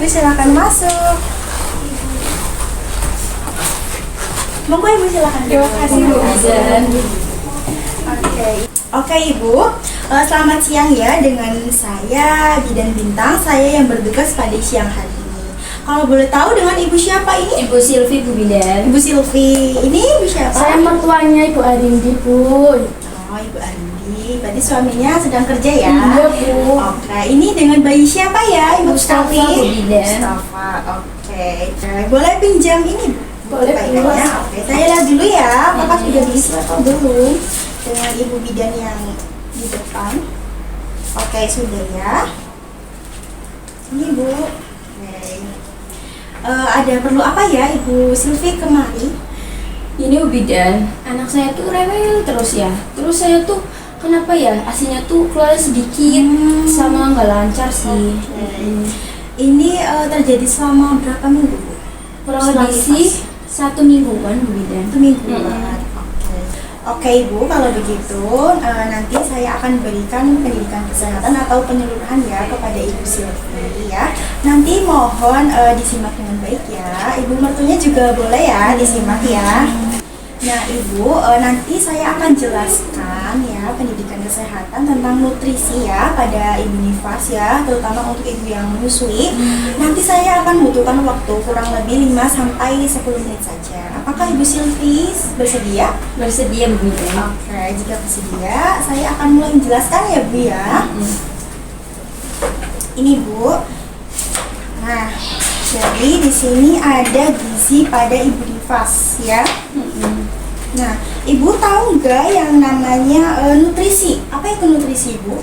Ibu silakan masuk. Monggo Ibu silakan. Terima kasih Bu Bidan. Oke Ibu, selamat siang ya dengan saya Bidan Bintang, saya yang bertugas pada siang hari ini. Kalau boleh tahu dengan Ibu siapa ini? Ibu Silvi Bu Bidan. Ibu Silvi, ini Ibu siapa? Saya mertuanya Ibu Arindi Bu. Oh Ibu Arindi, berarti suaminya sedang kerja ya? Iya Bu. Oke, ini dengan bayi siapa ya Ibu Mustafa Silvi? Bu Bidan. Mustafa, oke. Boleh pinjam ini Bu? Boleh, Bu. Oke, saya lihat dulu ya, apakah sudah diisi atau belum dengan Ibu Bidan yang di depan. Oke, sudah ya. Ini Bu. Oke. Ada perlu apa ya Ibu Silvi kemari? Ini Bu Bidan, anak saya tuh rewel terus ya. Terus saya tuh kenapa ya asinya tuh keluar sedikit sama nggak lancar sih. Ini terjadi selama berapa minggu Bu? Kurang Setelah lebih sih 1 mingguan Bu Bidan. 1 mingguan. Oke Ibu, kalau begitu nanti saya akan berikan pendidikan kesehatan atau penyuluhan ya kepada Ibu Silvi ya. Nanti mohon disimak dengan baik ya. Ibu mertuanya juga boleh ya disimak ya. Nah Ibu, nanti saya akan jelaskan ya pendidikan kesehatan tentang nutrisi ya pada Ibu Nifas ya, terutama untuk Ibu yang menyusui. Nanti saya akan butuhkan waktu kurang lebih 5-10 menit saja. Apakah Ibu Silvi bersedia? Bersedia Bu Bidan. Oke, jika bersedia, saya akan mulai menjelaskan ya Bu ya. Ini Bu. Nah, jadi di sini ada gizi pada Ibu Nifas ya. Nah, Ibu tahu nggak yang namanya nutrisi? Apa itu nutrisi Ibu?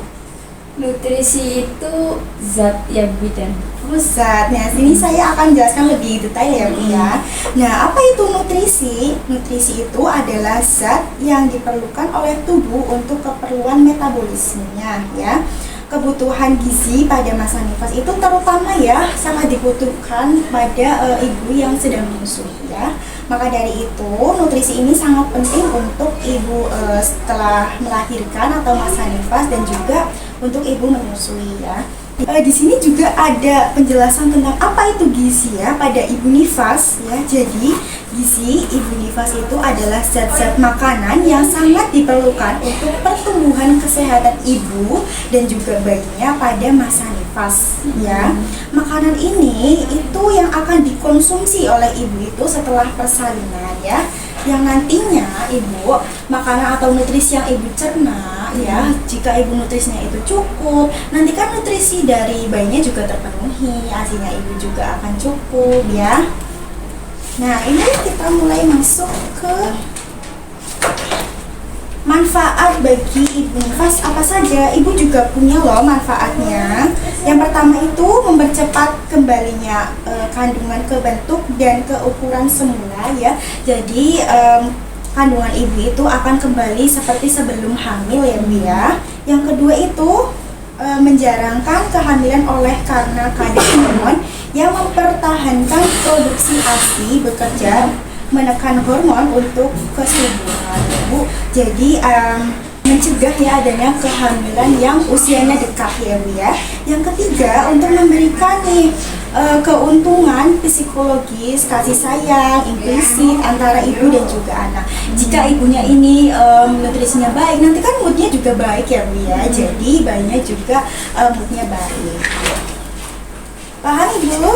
Nutrisi itu zat ya Bu Bidan. Zat. Nah, sini saya akan jelaskan lebih detail ya Bu ya. Nah, apa itu nutrisi? Nutrisi itu adalah zat yang diperlukan oleh tubuh untuk keperluan metabolismenya ya. Kebutuhan gizi pada masa nifas itu terutama ya sangat dibutuhkan pada ibu yang sedang menyusui ya. Maka dari itu nutrisi ini sangat penting untuk ibu setelah melahirkan atau masa nifas dan juga untuk ibu menyusui ya. Di sini juga ada penjelasan tentang apa itu gizi ya pada ibu nifas ya. Jadi gizi ibu nifas itu adalah zat-zat makanan yang sangat diperlukan untuk pertumbuhan kesehatan ibu dan juga bayinya pada masa nifas ya. Makanan ini itu yang akan dikonsumsi oleh ibu itu setelah persalinan ya. Yang nantinya ibu makanan atau nutrisi yang ibu cerna ya, jika ibu nutrisinya itu cukup, nanti kan nutrisi dari bayinya juga terpenuhi, asinya ibu juga akan cukup ya. Nah ini kita mulai masuk ke manfaat bagi ibu nifas apa saja. Ibu juga punya loh manfaatnya. Yang pertama itu mempercepat kembalinya kandungan ke bentuk dan ke ukuran semula ya. Jadi kandungan ibu itu akan kembali seperti sebelum hamil ya Bu ya. Yang kedua itu menjarangkan kehamilan oleh karena kadar hormon yang mempertahankan produksi ASI bekerja menekan hormon untuk kesuburan ibu. Jadi mencegah ya adanya kehamilan yang usianya dekat ya Bu ya. Yang ketiga untuk memberikan nih keuntungan psikologis, kasih sayang, implisit antara ibu dan juga anak. Jika ibunya ini nutrisinya baik, nanti kan moodnya juga baik ya Bu ya. Jadi bayinya juga moodnya baik. Paham Ibu?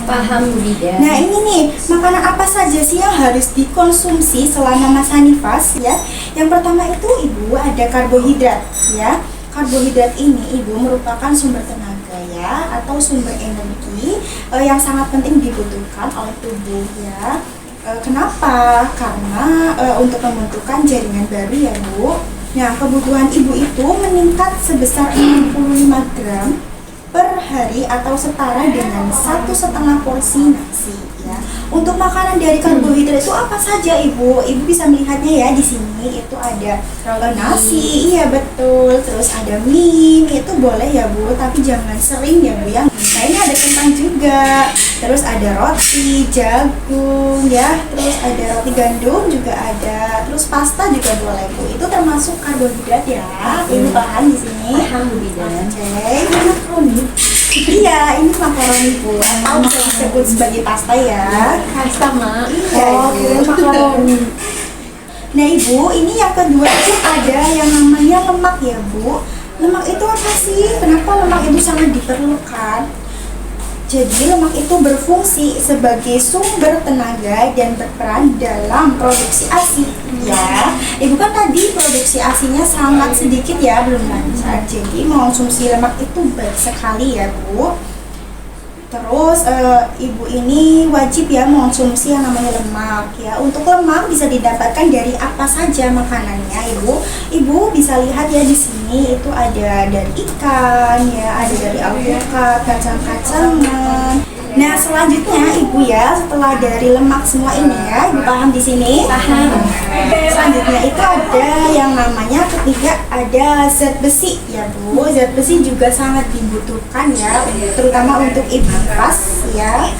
Paham Bu Bidan. Nah ini nih, makanan apa saja sih yang harus dikonsumsi selama masa nifas ya? Yang pertama itu Ibu ada karbohidrat ya. Karbohidrat ini Ibu merupakan sumber tenaga ya atau sumber energi yang sangat penting dibutuhkan oleh tubuh ya. Kenapa? Karena untuk membentukkan jaringan baru ya Bu. Nah kebutuhan Ibu itu meningkat sebesar 65 gram per hari atau setara dengan 1,5 porsi nasi ya. Untuk makanan dari karbohidrat itu apa saja Ibu? Ibu bisa melihatnya ya di sini itu ada nasi, iya betul. Terus ada mie, itu boleh ya Bu, tapi jangan sering ya Bu ya. Nah ini ada kentang juga. Terus ada roti, jagung ya. Terus ada roti gandum juga ada. Terus pasta juga boleh Bu. Itu termasuk karbohidrat ya. Ibu paham di sini? Paham Bu Bidan. Oke, makaroni. Iya, ini makaroni Bu, atau bisa disebut sebagai pasta ya. Pasta, Mak. Iya, Oh, Ibu. kirain makaroni. Nah Ibu, ini yang kedua itu ada yang namanya lemak ya Bu. Lemak itu apa sih? Kenapa lemak itu sangat diperlukan? Jadi lemak itu berfungsi sebagai sumber tenaga dan berperan dalam produksi ASI ya. Ibu kan tadi produksi ASINya sangat sedikit ya, belum lancar. Jadi mengonsumsi lemak itu baik sekali ya Bu. Terus ibu ini wajib ya mengonsumsi yang namanya lemak ya. Untuk lemak bisa didapatkan dari apa saja makanannya, Ibu. Ibu bisa lihat ya di sini itu ada dari ikan ya, ada dari alpukat, kacang-kacangan. Nah, selanjutnya Ibu ya, setelah dari lemak semua ini ya, Ibu paham di sini? Paham. Selanjutnya itu ada yang namanya ketiga ada zat besi ya Bu. Zat besi juga sangat dibutuhkan ya, terutama untuk ibu nifas ya.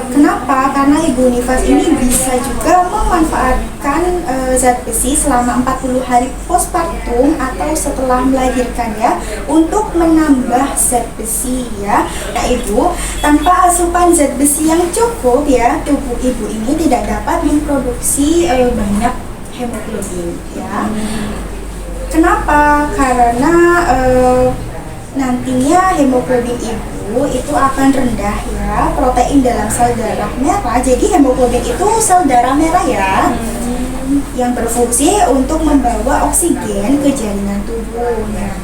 Kenapa? Karena ibu nifas ini bisa juga memanfaatkan zat besi selama 40 hari postpartum atau setelah melahirkan ya, untuk menambah zat besi ya. Nah Ibu, tanpa asupan zat besi yang cukup ya, tubuh ibu ini tidak dapat memproduksi banyak hemoglobin ya. Kenapa? Karena nantinya hemoglobin ibu itu akan rendah ya, protein dalam sel darah merah. Jadi hemoglobin itu sel darah merah ya, yang berfungsi untuk membawa oksigen ke jaringan tubuh. Nah,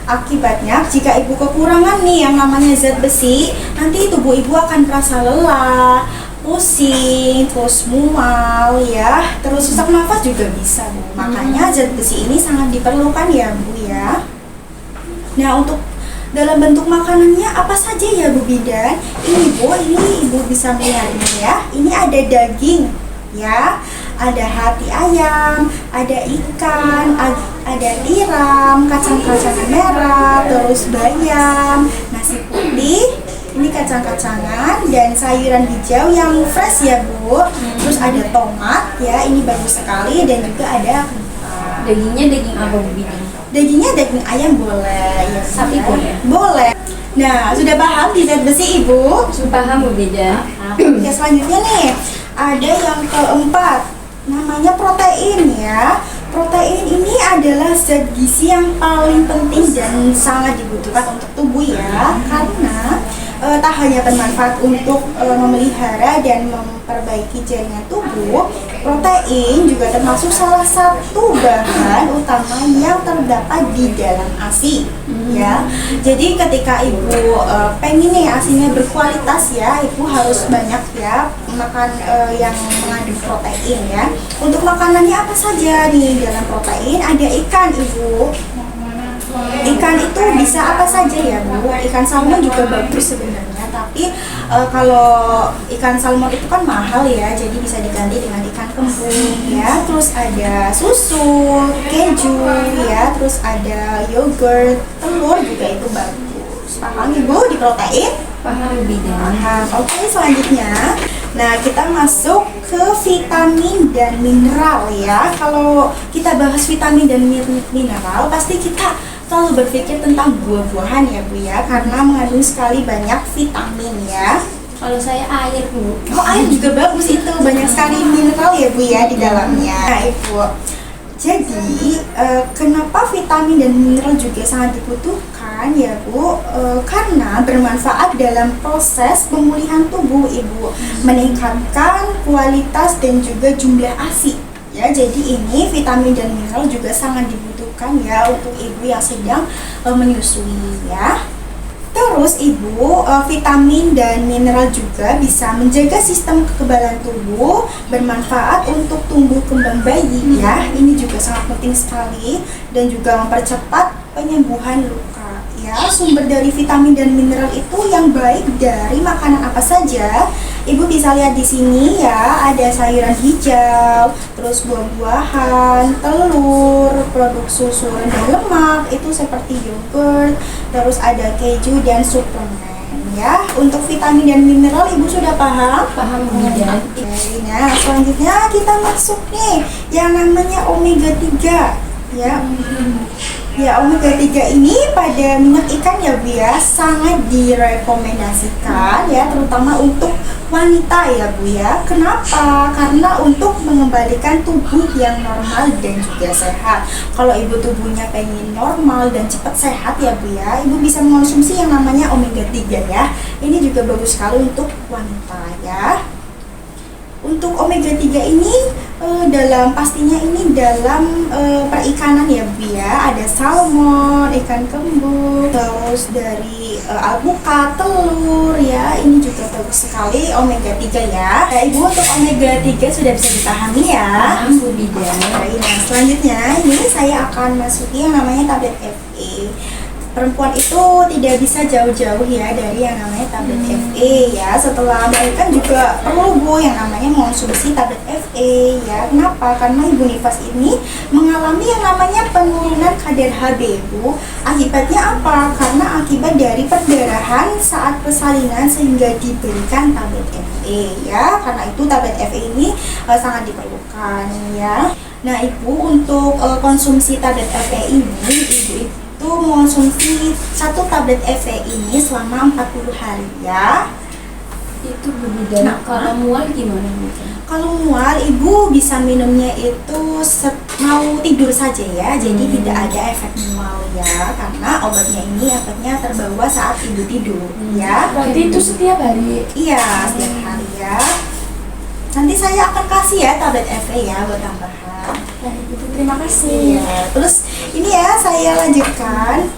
akibatnya jika ibu kekurangan nih yang namanya zat besi, nanti tubuh ibu akan merasa lelah, pusing, terus mual ya, terus sesak nafas juga bisa Bu. Makanya zat besi ini sangat diperlukan ya Bu ya. Nah, untuk dalam bentuk makanannya apa saja ya Bu Bidan? Ini Bu, ini Ibu bisa melihatnya ya. Ini ada daging ya, ada hati ayam, ada ikan, ada tiram, kacang-kacangan merah, terus bayam, nasi putih, ini kacang-kacangan dan sayuran hijau yang fresh ya Bu. Terus ada tomat ya, ini bagus sekali, dan juga ada Dagingnya daging apa, Bu Bidan? dagingnya daging ayam boleh ya, Sapi boleh? Boleh. Nah, sudah paham di zat besi Ibu? Paham, Bu Bidan. Oke, selanjutnya nih ada yang keempat, namanya protein ya. Protein ini adalah zat gizi yang paling penting dan sangat dibutuhkan untuk tubuh ya, karena tak hanya bermanfaat untuk memelihara dan memperbaiki jaringan tubuh, protein juga termasuk salah satu bahan utama yang terdapat di dalam ASI ya. Jadi ketika ibu pengen nih ASINya berkualitas ya, ibu harus banyak ya makan yang mengandung protein ya. Untuk makanannya apa saja nih dalam protein? Ada ikan Ibu. Ikan itu bisa apa saja ya Bu? Ikan salmon juga bagus sebenarnya, tapi kalau ikan salmon itu kan mahal ya, jadi bisa diganti dengan ikan kembung ya. Terus ada susu, keju ya, terus ada yogurt, telur juga itu bagus. Paham Ibu di protein? Paham, Bu Bidan. Paham. Oke, selanjutnya nah kita masuk ke vitamin dan mineral ya. Kalau kita bahas vitamin dan mineral, pasti kita selalu berpikir tentang buah-buahan ya Bu ya, karena mengandung sekali banyak vitamin ya. Kalau saya air, Bu. Oh, air juga bagus, itu banyak sekali mineral ya Bu ya di dalamnya. Nah Ibu, jadi kenapa vitamin dan mineral juga sangat dibutuhkan ya Bu? Karena bermanfaat dalam proses pemulihan tubuh Ibu, meningkatkan kualitas dan juga jumlah ASI ya. Jadi ini vitamin dan mineral juga sangat dibutuhkan ya untuk ibu yang sedang menyusui ya. Terus Ibu, vitamin dan mineral juga bisa menjaga sistem kekebalan tubuh, bermanfaat untuk tumbuh kembang bayi ya. Ini juga sangat penting sekali, dan juga mempercepat penyembuhan luka ya. Sumber dari vitamin dan mineral itu yang baik dari makanan apa saja? Ibu bisa lihat di sini ya, ada sayuran hijau, terus buah-buahan, telur, produk susu rendah lemak itu seperti yogurt, terus ada keju dan suplemen ya. Untuk vitamin dan mineral Ibu sudah paham? Paham, Bu Bidan. Oke, nah selanjutnya kita masuk nih yang namanya omega 3 ya. Ya, omega 3 ini pada minyak ikan ya Bu ya, sangat direkomendasikan ya, terutama untuk wanita ya Bu ya. Kenapa? Karena untuk mengembalikan tubuh yang normal dan juga sehat. Kalau ibu tubuhnya pengen normal dan cepat sehat ya Bu ya, ibu bisa mengonsumsi yang namanya omega 3 ya. Ini juga bagus sekali untuk wanita ya. Untuk omega 3 ini pastinya ini dalam perikanan ya Bu ya. Ada salmon, ikan kembung, terus dari alpukat, telur ya. Ini juga bagus sekali omega 3 ya. Nah, Ibu untuk omega 3 sudah bisa dipahami ya. Bu Bidan. Baik, nah selanjutnya ini saya akan masuki yang namanya tablet FE. Perempuan itu tidak bisa jauh-jauh ya dari yang namanya tablet FE ya. Setelah melahirkan juga perlu Bu yang namanya mengonsumsi tablet FE ya. Kenapa? Karena ibu nifas ini mengalami yang namanya penurunan kadar HB Bu. Akibatnya apa? Karena akibat dari perdarahan saat persalinan sehingga diberikan tablet FE ya. Karena itu tablet FE ini sangat diperlukan ya. Nah Ibu untuk konsumsi tablet FE ini Ibu itu mengonsumsi satu tablet FE ini selama 40 hari ya. Itu Bu Bidan. Nah, Kalau mual gimana Bu? Kalau mual ibu bisa minumnya itu mau tidur saja ya, jadi tidak ada efek mual ya, karena obatnya ini efeknya terbawa saat ibu tidur ya. Berarti itu setiap hari? Iya, setiap hari ya. Nanti saya akan kasih ya tablet FE ya buat tambahan. Terima kasih. Iya. Terus ini ya saya lanjutkan.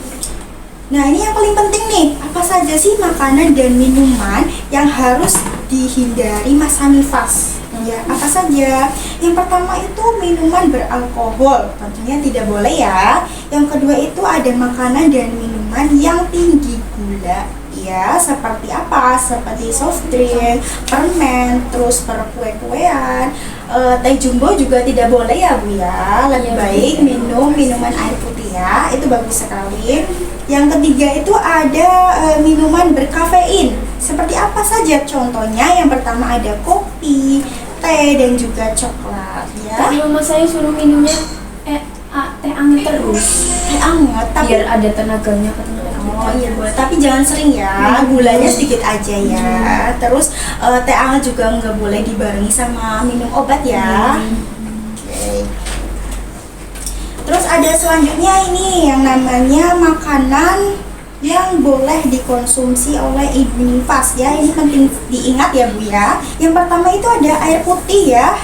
Nah ini yang paling penting nih, apa saja sih makanan dan minuman yang harus dihindari masa nifas? Ya, apa saja? Yang pertama itu minuman beralkohol, tentunya tidak boleh ya. Yang kedua itu ada makanan dan minuman yang tinggi gula. Ya, seperti apa? Seperti soft drink, permen, terus perkue-kuean, teh jumbo juga tidak boleh ya Bu ya. Lebih baik minum minuman air putih ya, itu bagus sekali. Yang ketiga itu ada minuman berkafein. Seperti apa saja contohnya? Yang pertama ada kopi, teh dan juga coklat ya. Tadi mama saya suruh minumnya teh anget terus. Teh anget tapi Biar ada tenaganya katanya. oh iya boleh, tapi jangan sering ya, gulanya sedikit aja ya. Terus teh anget juga nggak boleh dibarengi sama minum obat ya. Oke. Terus ada selanjutnya ini yang namanya makanan yang boleh dikonsumsi oleh ibu nifas ya. Ini penting diingat ya Bu ya. Yang pertama itu ada air putih ya.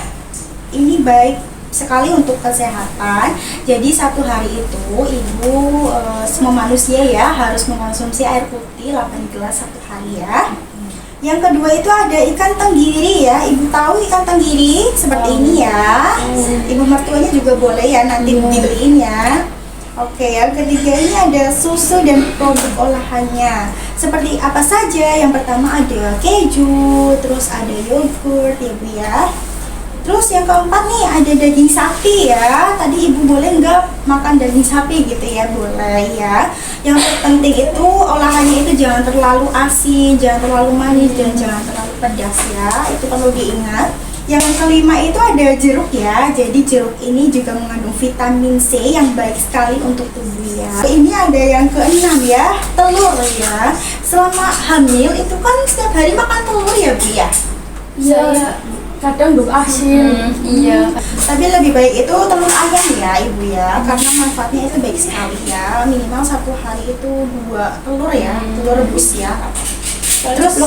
Ini baik sekali untuk kesehatan. Jadi satu hari itu ibu semua manusia ya harus mengkonsumsi air putih 8 gelas satu hari ya. Yang kedua itu ada ikan tenggiri ya. Ibu tahu ikan tenggiri seperti ini ya. Ibu mertuanya juga boleh ya nanti dibeliin ya. Oke, yang ketiga ini ada susu dan produk olahannya. Seperti apa saja? Yang pertama ada keju, terus ada yogurt ya Bu ya. Terus yang keempat nih ada daging sapi ya. Tadi ibu boleh nggak makan daging sapi gitu ya? Boleh ya. Yang terpenting itu olahannya itu jangan terlalu asin, jangan terlalu manis, dan jangan terlalu pedas ya. Itu perlu diingat. Yang kelima itu ada jeruk ya. Jadi jeruk ini juga mengandung vitamin C yang baik sekali untuk tubuh ya. Ini ada yang keenam ya, telur ya. Selama hamil itu kan setiap hari makan telur ya Bu ya. Iya. Kadang bau asin. Iya. Tapi lebih baik itu telur ayam ya Ibu ya, karena manfaatnya itu baik sekali ya. Minimal satu hari itu 2 telur ya, telur rebus ya. Terus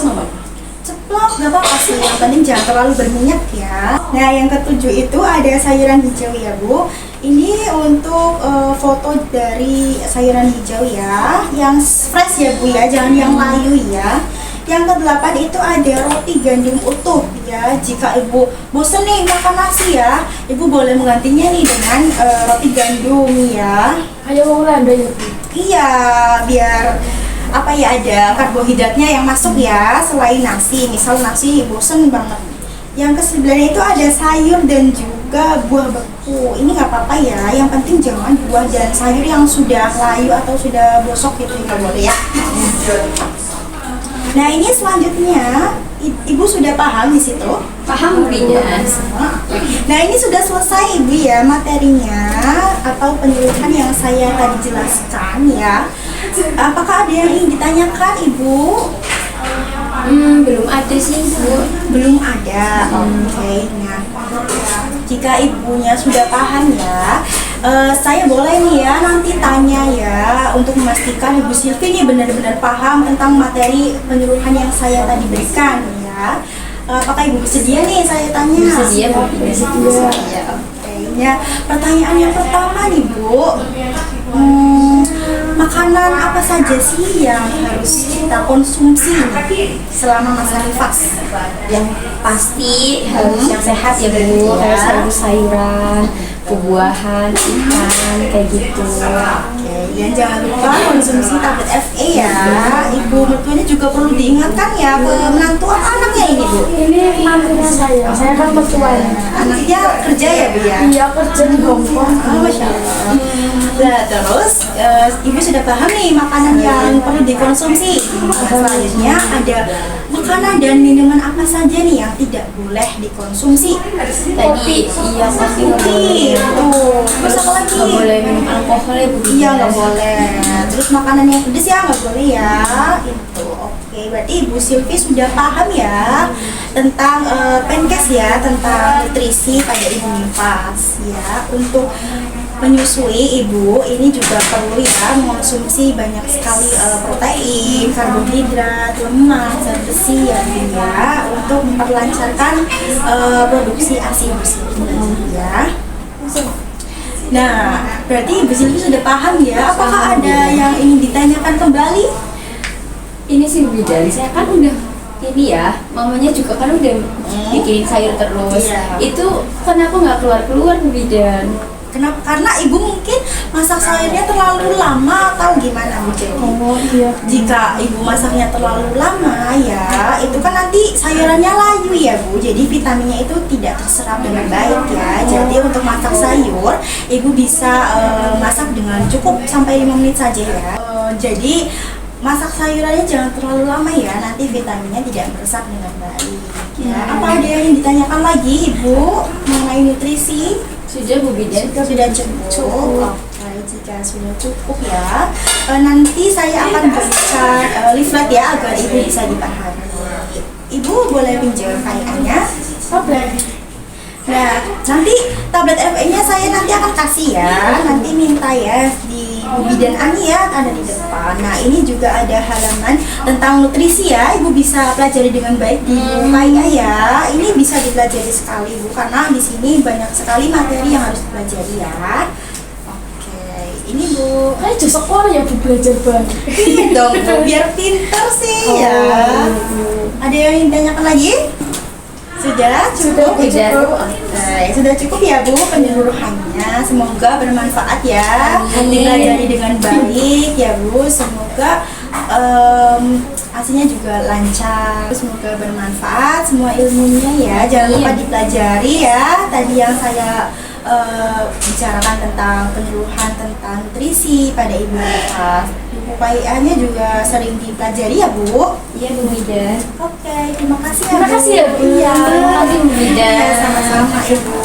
ceplok nggak apa-apa sih, yang penting jangan terlalu berminyak ya. Nah yang ketujuh itu ada sayuran hijau ya Bu. Ini untuk foto dari sayuran hijau ya, yang fresh ya Bu ya, jangan yang layu ya. Yang kedelapan itu ada roti gandum utuh ya. Jika ibu bosan nih makan nasi ya, ibu boleh menggantinya nih dengan roti gandum ya. Ayo mau landa ya Bu. Iya, biar apa ya, ada karbohidratnya yang masuk ya selain nasi. Misal nasi bosen banget. Yang ke-9 itu ada sayur dan juga buah beku. Ini nggak apa-apa ya, yang penting jangan buah dan sayur yang sudah layu atau sudah bosok gitu, nggak boleh ya. Nah ini selanjutnya ibu sudah paham di situ. Paham Bu Bidan? Nah, ini sudah selesai Ibu ya materinya atau penyuluhan yang saya tadi jelaskan ya. Apakah ada yang ingin ditanyakan Ibu? Belum ada sih Bu. Belum ada. Oke. Nah, jika ibunya sudah paham ya, saya boleh nih ya nanti tanya ya untuk memastikan Ibu Silvi ini benar-benar paham tentang materi penyuluhan yang saya tadi berikan ya. Apakah Ibu bersedia nih saya tanya? Bersedia Bu Bidan. Bersedia. Oke. Ya, pertanyaan yang pertama nih Bu. Makanan apa saja sih yang harus kita konsumsi selama masa nifas? Yang pasti harus yang sehat ya Bu, harus sayur-sayuran, buah-buahan, ikan, kayak gitu. Oke, dan jangan lupa konsumsi tablet FA ya. Ibu mertuanya juga perlu diingatkan ya ke menantu anaknya ini Bu. Ini mantunya saya kan mertuanya. Anaknya kerja ya Bu ya? Iya, kerja di Hongkong. Oh, Masya Allah. Nah, terus Ibu sudah paham nih makanan yang perlu dikonsumsi. Nah, selanjutnya ada makanan dan minuman apa saja nih yang tidak boleh dikonsumsi? Tadi iya pasti nggak boleh. Tuh, terus apa lagi? Nggak boleh minum alkohol ya Bu Bidan. Iya, nggak boleh. Terus makanan yang pedas ya nggak boleh ya. Itu oke. Berarti Ibu Silvi sudah paham ya tentang Penkes ya, tentang nutrisi pada ibu nifas ya. Untuk menyusui ibu ini juga perlu ya mengonsumsi banyak sekali protein, karbohidrat, lemak, zat besi ya Bu ya, untuk memperlancarkan produksi ASI Ibu Silvi ya. Nah, berarti Ibu Silvi sudah paham ya. Apakah ada yang ingin ditanyakan kembali? Ini sih Bu Bidan, saya kan udah ini ya, mamanya juga kan udah bikin sayur terus. Iya. Itu kenapa nggak keluar-keluar Bu Bidan? Kenapa? Karena ibu mungkin masak sayurnya terlalu lama atau gimana Bu Jenny? Oh iya. Jika ibu masaknya terlalu lama ya, itu kan nanti sayurannya layu ya Bu. Jadi vitaminnya itu tidak terserap dengan baik ya. Jadi untuk masak sayur, ibu bisa masak dengan cukup sampai 5 menit saja ya. Jadi masak sayurannya jangan terlalu lama ya, nanti vitaminnya tidak meresap dengan baik ya. Apa ada yang ingin ditanyakan lagi Ibu mengenai nutrisi? Sudah Bu Bidan. Sudah cukup. Oke, jika sudah cukup ya, nanti saya akan berikan leaflet ya agar ibu bisa dipahami. Ibu boleh pinjam kayaknya. Nah, nanti tablet FA-nya saya nanti akan kasih ya. Nanti minta ya di Bu Bidan Ani ya, ada di depan. Nah, ini juga ada halaman tentang nutrisi ya. Ibu bisa pelajari dengan baik di buku KIA ya. Ini bisa dipelajari sekali Bu, karena di sini banyak sekali materi yang harus dipelajari ya. Oke, ini Bu. Kayak di sekolah ya Bu belajar banget. Iya dong Bu, biar pinter sih ya. Ada yang ingin tanyakan lagi? Sudah cukup? Sudah cukup ya Bu penyuluhannya. Semoga bermanfaat ya. Dipelajari dengan baik ya Bu. Semoga hasilnya juga lancar. Semoga bermanfaat semua ilmunya ya. Jangan lupa dipelajari ya. Tadi yang saya bicarakan tentang penyuluhan tentang nutrisi pada ibu nifas. Buku KIA-nya juga sering dipelajari ya Bu. Iya Bu Bidan. Oke, terima kasih ya Terima kasih ya, Bu. Iya. Terima kasih Bu Bidan. Iya, sama-sama Ibu.